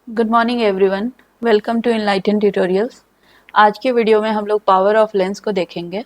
Good morning everyone, welcome to Enlighten Tutorials. आज के video में हम लोग पावर ऑफ लेंस को देखेंगे।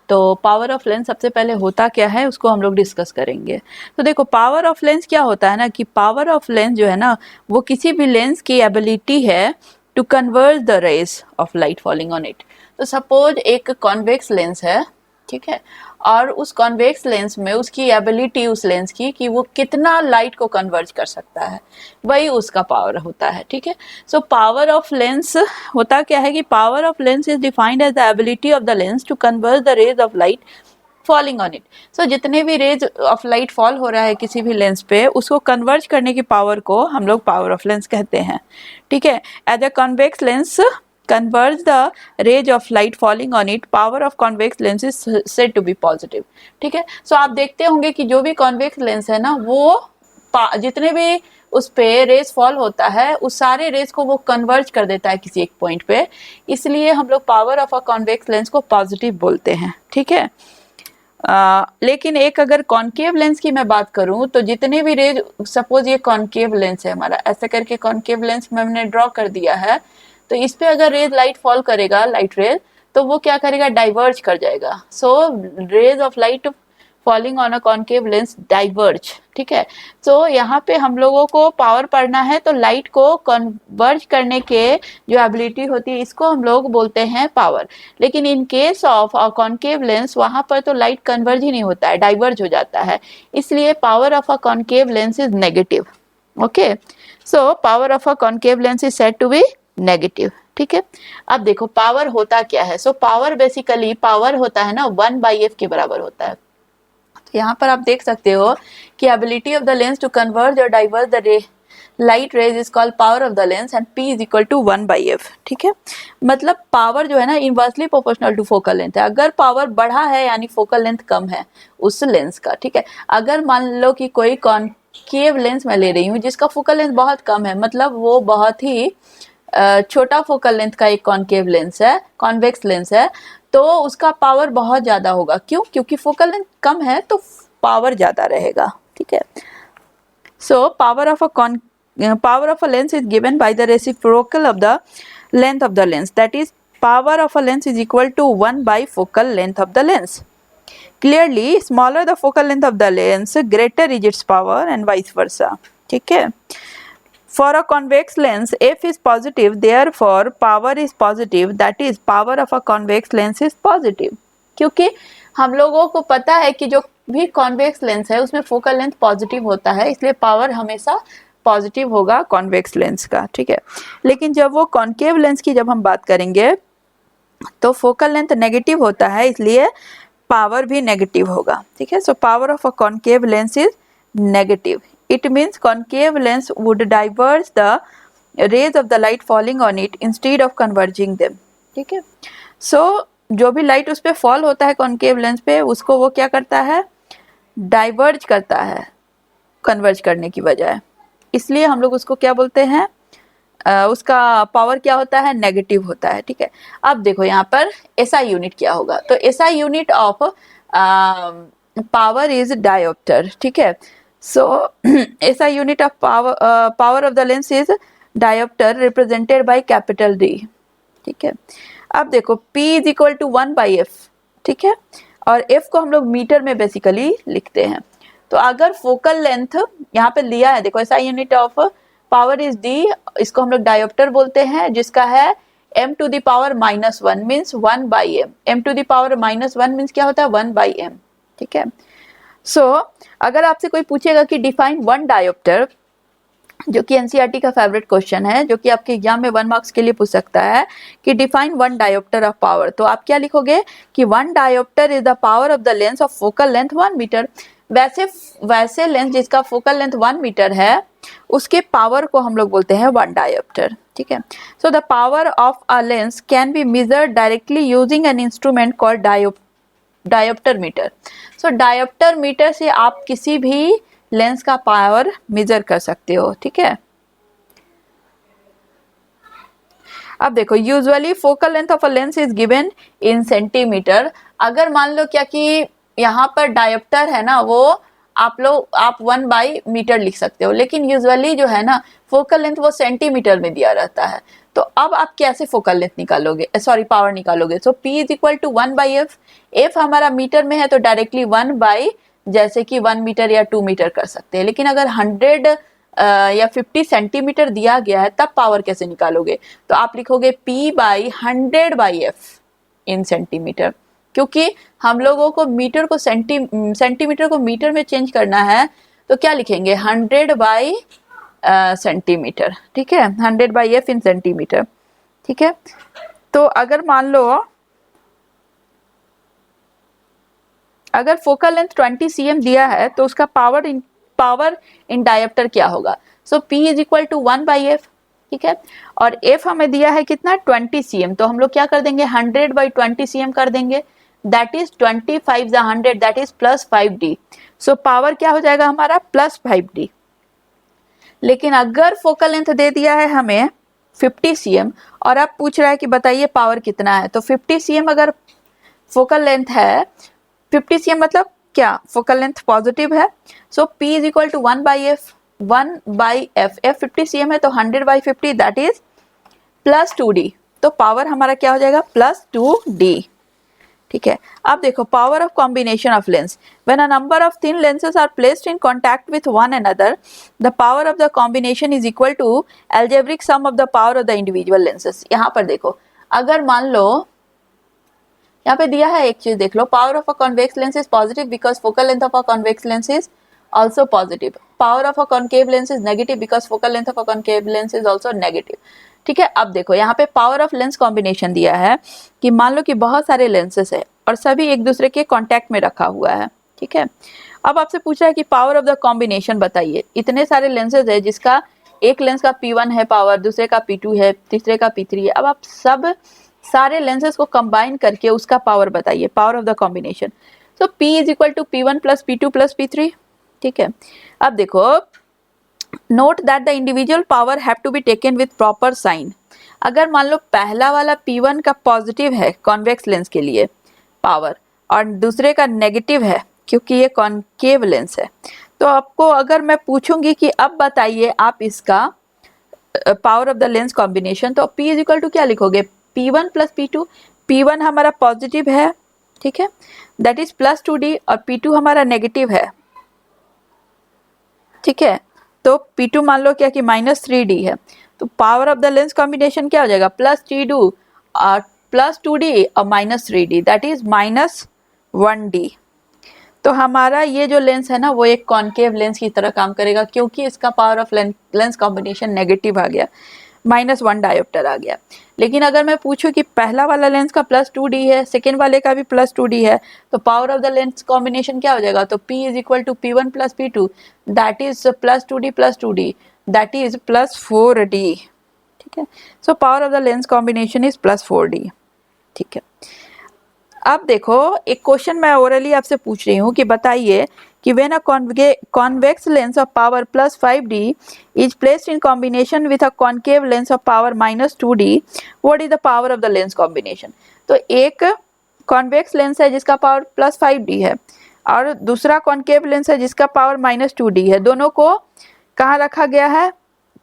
तो पावर ऑफ लेंस सबसे पहले होता क्या है उसको हम लोग डिस्कस करेंगे। तो देखो, पावर ऑफ लेंस क्या होता है ना कि पावर ऑफ लेंस जो है ना वो किसी भी लेंस की एबिलिटी है to convert the rays of light falling on it. तो सपोज एक कॉन्वेक्स लेंस है, ठीक है, और उस कॉन्वेक्स लेंस में उसकी एबिलिटी उस लेंस की कि वो कितना लाइट को कन्वर्ज कर सकता है, वही उसका पावर होता है। ठीक है, सो पावर ऑफ लेंस होता क्या है कि power of lens is defined as the ability of the lens to converge the rays of light falling on it. So जितने भी रेज ऑफ लाइट फॉल हो रहा है किसी भी लेंस पे, उसको कन्वर्ज करने की पावर को हम लोग पावर ऑफ लेंस कहते हैं। ठीक है, as a convex lens converts the rays of light falling on it, power of convex lens is said to be positive। ठीक है, सो आप देखते होंगे कि जो भी कॉन्वेक्स लेंस है ना वो जितने भी उस पे रेज फॉल होता है उस सारे रेज को वो कन्वर्ज कर देता है किसी एक पॉइंट पे, इसलिए हम लोग power of a convex lens को पॉजिटिव बोलते हैं। ठीक है, लेकिन एक अगर कॉन्केव लेंस की मैं बात करूं तो जितने भी रेज, सपोज ये कॉन्केव लेंस है हमारा, ऐसे करके कॉन्केव लेंस मैंने ड्रॉ कर दिया है, तो इस पे अगर रेज लाइट फॉल करेगा, लाइट रेज, तो वो क्या करेगा, डाइवर्ज कर जाएगा। So rays of light falling on a concave lens diverge. ठीक है, सो यहाँ पे हम लोगों को पावर पढ़ना है, तो लाइट को कन्वर्ज करने के जो एबिलिटी होती है इसको हम लोग बोलते हैं पावर। लेकिन in case of a concave lens वहां पर तो लाइट कन्वर्ज ही नहीं होता है, डाइवर्ज हो जाता है, इसलिए power of a concave lens is negative. Okay, so power of a concave lens is said to be negative. ठीक है, अब देखो पावर होता क्या है। सो पावर बेसिकली, पावर होता है ना 1/f के बराबर होता है। तो यहाँ पर आप देख सकते हो कि ability of the lens to converge और diverge the ray light rays is called power of the lens and p is equal to 1/f। ठीक है, मतलब पावर जो है ना inversely proportional to focal length है। अगर पावर बढ़ा है यानी फोकल लेंथ कम है उस लेंस का। ठीक है, अगर मान लो कि कोई कॉन्केव लेंस मैं ले रही हूँ जिसका फोकल लेंथ बहुत कम है, मतलब वो बहुत ही छोटा फोकल लेंथ का एक कॉन्केव लेंस है, कॉन्वेक्स लेंस है, तो उसका पावर बहुत ज्यादा होगा। क्यों? क्योंकि फोकल लेंथ कम है तो पावर ज्यादा रहेगा। ठीक है, सो power of a lens is given by the reciprocal of the length of the lens, that is power of a lens is equal to 1 by focal length of the lens. Clearly smaller the focal length of the lens, greater is its power and vice versa. ठीक है, for a convex lens f is positive, therefore power is positive, that is power of a convex lens is positive। क्योंकि हम लोगों को पता है कि जो भी कॉन्वेक्स लेंस है उसमें फोकल लेंथ पॉजिटिव होता है, इसलिए पावर हमेशा पॉजिटिव होगा कॉन्वेक्स लेंस का। ठीक है, लेकिन जब वो कॉन्केव लेंस की जब हम बात करेंगे तो फोकल लेंथ नेगेटिव होता है, इसलिए पावर भी नेगेटिव होगा। ठीक है, so power of a concave lens is negative. It means concave lens would diverge the rays of the light falling on it instead of converging them। ठीक है, सो जो भी लाइट उस पर फॉल होता है कॉन्केव लेंस पे उसको वो क्या करता है, डाइवर्ज करता है कन्वर्ज करने की बजाय, इसलिए हम लोग उसको क्या बोलते हैं, उसका पावर क्या होता है, नेगेटिव होता है। ठीक है, अब देखो यहाँ पर एसआई यूनिट क्या होगा। तो SI unit of power is dioptre. ठीक है, so SI unit of power of the lens is diopter represented by capital D। ठीक है, अब देखो P is equal to 1/f। ठीक है, और F को हम लोग मीटर में बेसिकली लिखते हैं। तो अगर फोकल लेंथ यहाँ पे लिया है, देखो SI unit of power is D, इसको हम लोग डायोप्टर बोलते हैं, जिसका है m to the power -1 means 1/m। m to the power -1 means क्या होता है, 1/m। ठीक है, सो अगर आपसे कोई पूछेगा कि डिफाइन वन डायोप्टर, जो कि एनसीईआरटी का फेवरेट क्वेश्चन है, जो कि आपके एग्जाम में 1 मार्क्स के लिए पूछ सकता है कि define one dioptre of power, तो आप क्या लिखोगे कि one dioptre is the power of the lens of focal length 1 metre. वैसे लेंस जिसका फोकल लेंथ 1 मीटर है उसके पावर को हम लोग बोलते हैं वन डायोप्टर। ठीक है, so the power of a lens can be measured directly using an instrument called dioptre metre. So dioptre metre से आप किसी भी लेंस का पावर मेजर कर सकते हो। ठीक है, अब देखो usually focal length of a lens is given in centimetre. अगर मान लो क्या कि यहाँ पर डायोप्टर है ना वो आप 1/मीटर लिख सकते हो, लेकिन यूजुअली जो है ना फोकल लेंथ वो सेंटीमीटर में दिया रहता है। तो अब आप कैसे फोकल लेंथ निकालोगे, सॉरी पावर निकालोगे? So P is equal to 1/f। F हमारा मीटर में है तो डायरेक्टली 1 जैसे कि 1 मीटर या 2 मीटर कर सकते हैं, लेकिन अगर 100 या 50 सेंटीमीटर दिया गया है तब पावर कैसे निकालोगे? तो आप लिखोगे P/100/f इन सेंटीमीटर, क्योंकि हम लोगों को मीटर को सेंटीमीटर को मीटर में चेंज करना है, तो क्या लिखेंगे 100 सेंटीमीटर, ठीक है, 100/f इन सेंटीमीटर, ठीक है। तो अगर मान लो अगर फोकल लेंथ 20 cm दिया है तो उसका पावर इन डायोप्टर क्या होगा? So P is equal to 1/f, ठीक है, और f हमें दिया है कितना 20 cm, तो हम लोग क्या कर देंगे 100/20 cm कर देंगे, that is 25/100 that is +5d। So power क्या हो जाएगा हमारा +5d। लेकिन अगर फोकल लेंथ दे दिया है हमें 50 cm और अब पूछ रहा है कि बताइए पावर कितना है, तो 50 cm अगर फोकल लेंथ है, 50 cm मतलब क्या, फोकल लेंथ पॉजिटिव है, so P is equal to 1/f, 1/f, f 50 cm है तो 100/50 दैट इज +2d। तो पावर हमारा क्या हो जाएगा +2d, ठीक है। अब देखो power of combination of lens, when a number of thin lenses are placed in contact with one another, the power of the combination is equal to algebraic sum of the power of the individual lenses. यहाँ पर देखो, अगर मान लो यहाँ पे दिया है एक चीज देख लो, power of a convex lens is positive because focal length of a convex lens is also positive, power of a concave lens is negative because focal length of a concave lens is also negative, ठीक है। अब देखो यहाँ पे power of lens combination दिया है कि मान लो कि बहुत सारे लेंसेस है और सभी एक दूसरे के कांटेक्ट में रखा हुआ है, ठीक है। अब आपसे पूछा है कि पावर ऑफ द कॉम्बिनेशन बताइए, इतने सारे लेंसेज है जिसका एक लेंस का P1 है पावर, दूसरे का P2 है, तीसरे का P3 है, अब आप सब सारे लेंसेज को कंबाइन करके उसका पावर बताइए, power of the combination. So P is equal to P1 + P2 + P3, ठीक है। अब देखो, note that the individual power have to be taken with proper sign. अगर मान लो पहला वाला P1 का पॉजिटिव है कॉन्वेक्स लेंस के लिए पावर और दूसरे का नेगेटिव है क्योंकि ये कॉन्केव लेंस है, तो आपको अगर मैं पूछूंगी कि अब बताइए आप इसका power of the lens combination, तो P इज इक्वल टू क्या लिखोगे P1 + P2। P1 हमारा पॉजिटिव है, ठीक है, दैट इज +2d, और P2 हमारा नेगेटिव है, ठीक है, तो P2 मान लो क्या कि -3d है, तो power of the lens combination क्या हो जाएगा +2d और +2d और -3d दैट इज -1d। तो हमारा ये जो लेंस है ना वो एक कॉन्केव लेंस की तरह काम करेगा क्योंकि इसका power of lens combination negative आ गया, -1 डायोप्टर आ गया। लेकिन अगर मैं पूछूं कि पहला वाला लेंस का +2d है, सेकेंड वाले का भी +2d है, तो power of the lens combination क्या हो जाएगा, तो P is equal to P1 + P2 that is +2d that is +4d, ठीक है। So power of the lens combination is +4d, ठीक है। अब देखो एक क्वेश्चन मैं ओरली आपसे पूछ रही हूँ कि बताइए कि when a convex lens of power +5d is placed in combination with a concave lens of power -2d, what is the power of the lens combination? तो एक कॉन्वेक्स लेंस है जिसका पावर +5d है और दूसरा कॉन्केव लेंस है जिसका power -2d है, दोनों को कहाँ रखा गया है,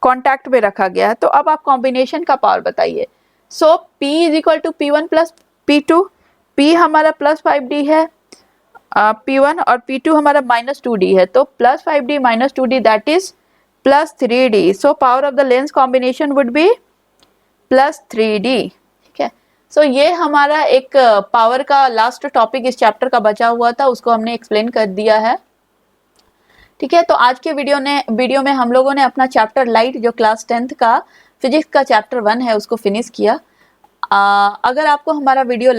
कॉन्टैक्ट में रखा गया है। तो अब आप कॉम्बिनेशन का पावर बताइए। So P is equal to P1 + P2, P हमारा +5d है, P1 और P2 हमारा -2d है, तो +5d -2d that is +3d। So power of the lens combination would be +3d, ठीक है। सो ये हमारा एक पावर का लास्ट टॉपिक इस चैप्टर का बचा हुआ था, उसको हमने एक्सप्लेन कर दिया है, ठीक है। तो आज के वीडियो में हम लोगों ने अपना चैप्टर लाइट जो क्लास 10th का फिजिक्स का चैप्टर 1 है उसको फिनिश किया। अगर आपको हमारा वीडियो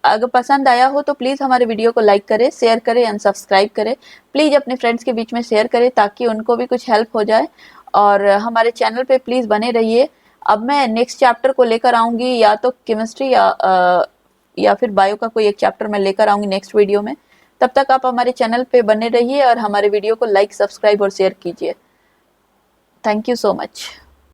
अगर पसंद आया हो तो प्लीज़ हमारे वीडियो को लाइक करें, शेयर करें एंड सब्सक्राइब करें। प्लीज़ अपने फ्रेंड्स के बीच में शेयर करें ताकि उनको भी कुछ हेल्प हो जाए, और हमारे चैनल पे प्लीज़ बने रहिए। अब मैं नेक्स्ट चैप्टर को लेकर आऊँगी, या तो केमिस्ट्री या फिर बायो का कोई एक चैप्टर मैं लेकर आऊँगी नेक्स्ट वीडियो में। तब तक आप हमारे चैनल पे बने रहिए और हमारे वीडियो को लाइक, सब्सक्राइब और शेयर कीजिए। Thank you so much.